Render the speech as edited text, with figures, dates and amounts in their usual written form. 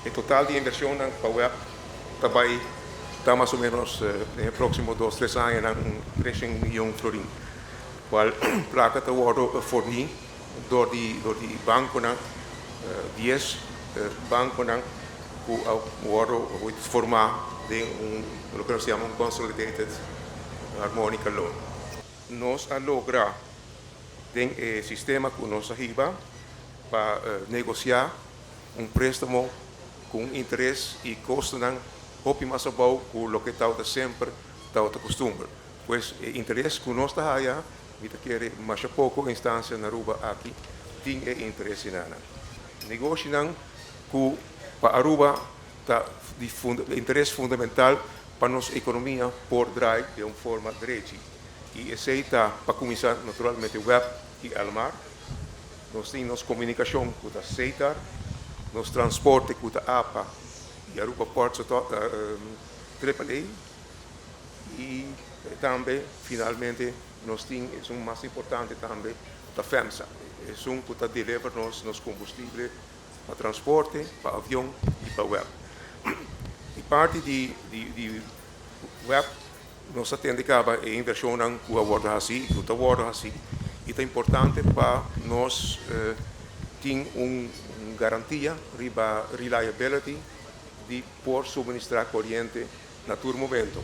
El total de inversión para web está más o menos en el próximo 2-3 años en 3 miljoen florin. Qual placa te worden fornido door die banken, 10 banken que worden formados de lo que se llama un consolidated harmonica loan. Nos ha logrado el sistema que nos ayuda para negociar un préstamo con interés y costos más abajo que lo que está siempre está costumbre. Pues el interés que nos está allá, quiere más poco instancia en Aruba aquí, tiene interés en nada. Negocio que para Aruba está de interés fundamental para nuestra economía por drive de una forma derecha. Y ese está para comenzar naturalmente web y al mar. Nós temos comunicação com a CETAR, nos transporte com a APA e Aruba Ports AAA e também, finalmente, nós temos mais importante também, a FEMSA. É que está delivera nos combustíveis para transporte, para avião e para web. E parte de web, nós atendemos a inversão que a borda assim, que a borda assim. E é importante para nós ter uma garantia, reliability, de por suministrar corrente no momento.